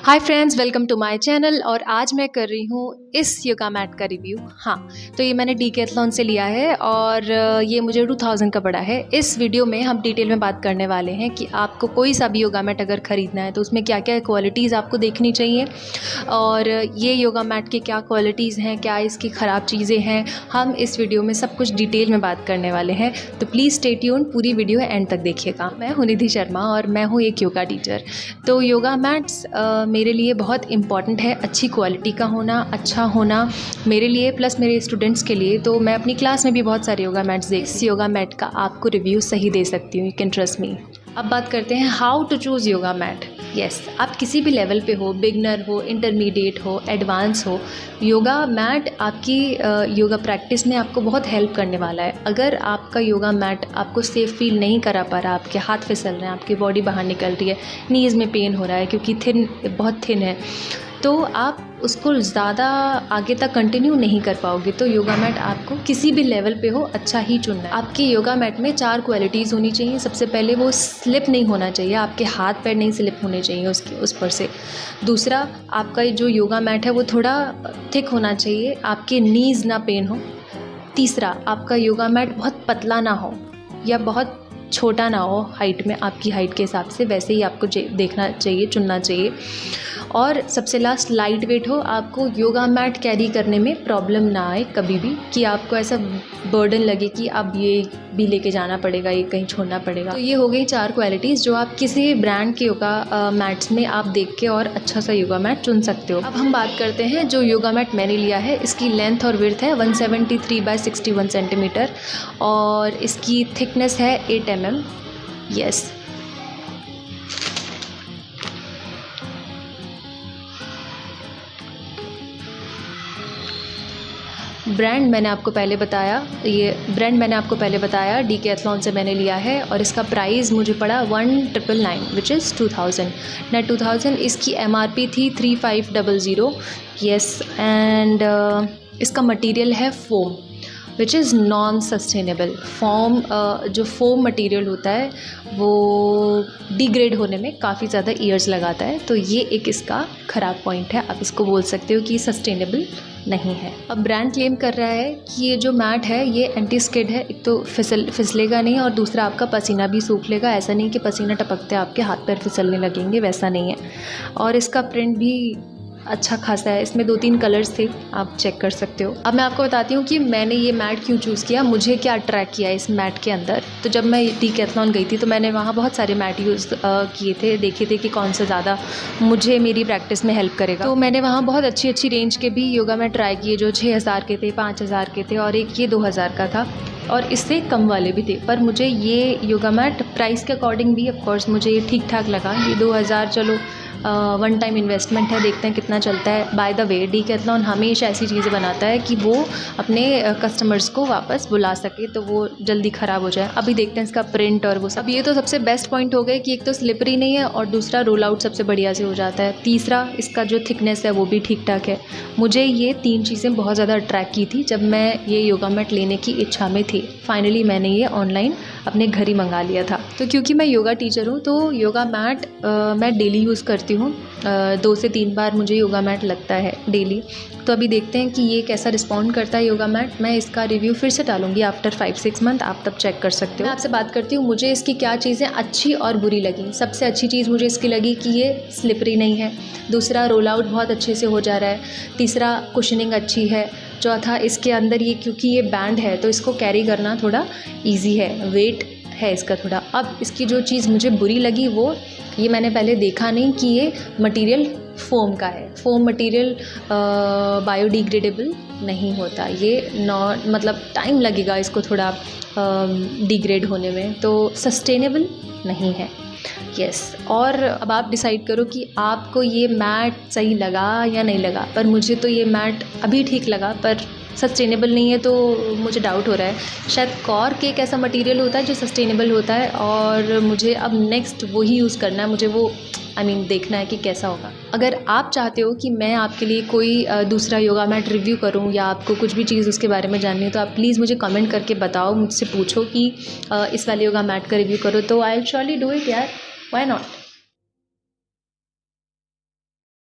Hi friends, welcome to my channel. और आज मैं कर रही हूँ इस योगा मैट का रिव्यू। हाँ, तो ये मैंने डीकैथलॉन से लिया है और ये मुझे 2000 का पड़ा है। इस वीडियो में हम डिटेल में बात करने वाले हैं कि आपको कोई सा भी योगा मैट अगर ख़रीदना है तो उसमें क्या क्या क्वालिटीज़ आपको देखनी चाहिए और ये योगा मैट की क्या क्वालिटीज़ हैं, क्या इसकी ख़राब चीज़ें हैं, हम इस वीडियो में सब कुछ डिटेल में बात करने वाले हैं। तो प्लीज़ स्टे ट्यून, पूरी वीडियो एंड तक देखिएगा। मैं हूँ निधि शर्मा और मैं हूँ एक योगा टीचर। तो योगा मैट्स मेरे लिए बहुत इम्पॉर्टेंट है, अच्छी क्वालिटी का होना, अच्छा होना मेरे लिए प्लस मेरे स्टूडेंट्स के लिए। तो मैं अपनी क्लास में भी बहुत सारे योगा मैट्स इस योगा मैट का आपको रिव्यू सही दे सकती हूँ, यू कैन ट्रस्ट मी। अब बात करते हैं how to choose yoga mat. Yes, आप किसी भी लेवल पे हो, बिगनर हो, इंटरमीडिएट हो, एडवांस हो, योगा मैट आपकी योगा प्रैक्टिस में आपको बहुत हेल्प करने वाला है। अगर आपका योगा मैट आपको सेफ फील नहीं करा पा रहा, आपके हाथ फिसल रहे हैं, आपकी बॉडी बाहर निकल रही है, नीज़ में पेन हो रहा है क्योंकि बहुत थिन है, तो आप उसको ज़्यादा आगे तक कंटिन्यू नहीं कर पाओगे। तो योगा मैट आपको किसी भी लेवल पे हो अच्छा ही चुनना है। आपकी योगा मैट में 4 क्वालिटीज़ होनी चाहिए। सबसे पहले वो स्लिप नहीं होना चाहिए, आपके हाथ पैर नहीं स्लिप होने चाहिए उस पर से। दूसरा, आपका जो योगा मैट है वो थोड़ा थिक होना चाहिए, आपके नीज़ ना पेन हो। तीसरा, आपका योगा मैट बहुत पतला ना हो या बहुत छोटा ना हो हाइट में, आपकी हाइट के हिसाब से वैसे ही आपको देखना चाहिए, चुनना चाहिए। और सबसे लास्ट, लाइट वेट हो, आपको योगा मैट कैरी करने में प्रॉब्लम ना आए कभी भी, कि आपको ऐसा बर्डन लगे कि अब ये भी लेके जाना पड़ेगा, ये कहीं छोड़ना पड़ेगा। तो ये हो गई 4 क्वालिटीज़ जो आप किसी ब्रांड के योगा मैट्स में आप देख के और अच्छा सा योगा मैट चुन सकते हो। अब हम बात करते हैं जो योगा मैट मैंने लिया है। इसकी लेंथ और विड्थ है 173/61 सेंटीमीटर और इसकी थिकनेस है 8 mm। यस, ब्रांड मैंने आपको पहले बताया, डीकैथलॉन से मैंने लिया है और इसका प्राइस मुझे पड़ा 1999 विच इज़ 2000 नेट 2000। इसकी MRP थी 3500। यस, एंड इसका मटेरियल है foam which is non sustainable. जो फोम मटेरियल होता है वो डिग्रेड होने में काफ़ी ज़्यादा ईयर्स लगाता है, तो ये एक इसका ख़राब पॉइंट है। आप इसको बोल सकते हो कि सस्टेनेबल नहीं है। अब ब्रांड क्लेम कर रहा है कि ये जो मैट है ये एंटी स्किड है। एक तो फिसलेगा नहीं और दूसरा आपका पसीना भी सूख लेगा। ऐसा नहीं कि पसीना टपकते आपके हाथ पैर फिसलने लगेंगे, वैसा नहीं है। और इसका प्रिंट भी अच्छा खासा है, इसमें 2-3 कलर्स थे, आप चेक कर सकते हो। अब मैं आपको बताती हूँ कि मैंने ये मैट क्यों चूज़ किया, मुझे क्या अट्रैक्ट किया इस मैट के अंदर। तो जब मैं डीकैथलॉन गई थी तो मैंने वहाँ बहुत सारे मैट यूज़ किए थे, देखे थे कि कौन सा ज़्यादा मुझे मेरी प्रैक्टिस में हेल्प करेगा। तो मैंने वहाँ बहुत अच्छी रेंज के भी योगा मैट ट्राई किए, जो 6000 के थे, 5000 के थे और एक ये 2000 का था और इससे कम वाले भी थे। पर मुझे ये योगा मैट प्राइस के अकॉर्डिंग भी ऑफकोर्स मुझे ये ठीक ठाक लगा। ये 2000 चलो वन टाइम इन्वेस्टमेंट है, देखते हैं कितना चलता है। बाय द वे, डीकैथलॉन हमेशा ऐसी चीज़ें बनाता है कि वो अपने कस्टमर्स को वापस बुला सके, तो वो जल्दी ख़राब हो जाए। अभी देखते हैं इसका प्रिंट और वो सब। अब ये तो सबसे बेस्ट पॉइंट हो गए कि एक तो स्लिपरी नहीं है और दूसरा रोल आउट सबसे बढ़िया से हो जाता है। तीसरा, इसका जो थिकनेस है वो भी ठीक ठाक है। मुझे ये 3 चीज़ें बहुत ज़्यादा अट्रैक्ट की थी जब मैं ये योगा मैट लेने की इच्छा में थी। फाइनली मैंने ये ऑनलाइन अपने घर ही मंगा लिया था। तो क्योंकि मैं योगा टीचर हूँ तो योगा मैट मैं डेली यूज़ करती हूँ। 2 से 3 बार मुझे योगा मैट लगता है डेली। तो अभी देखते हैं कि ये कैसा रिस्पॉन्ड करता है योगा मैट। मैं इसका रिव्यू फिर से डालूंगी आफ्टर 5-6 मंथ, आप तब चेक कर सकते हो। मैं आपसे बात करती हूँ मुझे इसकी क्या चीज़ें अच्छी और बुरी लगी। सबसे अच्छी चीज़ मुझे इसकी लगी कि ये स्लिपरी नहीं है। दूसरा, रोल आउट बहुत अच्छे से हो जा रहा है। तीसरा, कुशनिंग अच्छी है। चौथा, इसके अंदर ये क्योंकि ये बैंड है तो इसको कैरी करना थोड़ा ईजी है, वेट है इसका थोड़ा। अब इसकी जो चीज़ मुझे बुरी लगी वो ये मैंने पहले देखा नहीं कि ये मटेरियल फोम का है। फोम मटेरियल बायोडिग्रेडेबल नहीं होता, ये मतलब टाइम लगेगा इसको थोड़ा डिग्रेड होने में, तो सस्टेनेबल नहीं है। यस, और अब आप डिसाइड करो कि आपको ये मैट सही लगा या नहीं लगा। पर मुझे तो ये मैट अभी ठीक लगा, पर सस्टेनेबल नहीं है तो मुझे डाउट हो रहा है। शायद कॉर्क एक ऐसा मटेरियल होता है जो सस्टेनेबल होता है और मुझे अब नेक्स्ट वही यूज़ करना है। मुझे वो देखना है कि कैसा होगा। अगर आप चाहते हो कि मैं आपके लिए कोई दूसरा योगा मैट रिव्यू करूं या आपको कुछ भी चीज़ उसके बारे में जाननी है तो आप प्लीज़ मुझे कमेंट करके बताओ, मुझसे पूछो कि इस वाले योगा मैट का रिव्यू करो, तो I will surely do it यार, व्हाई नॉट।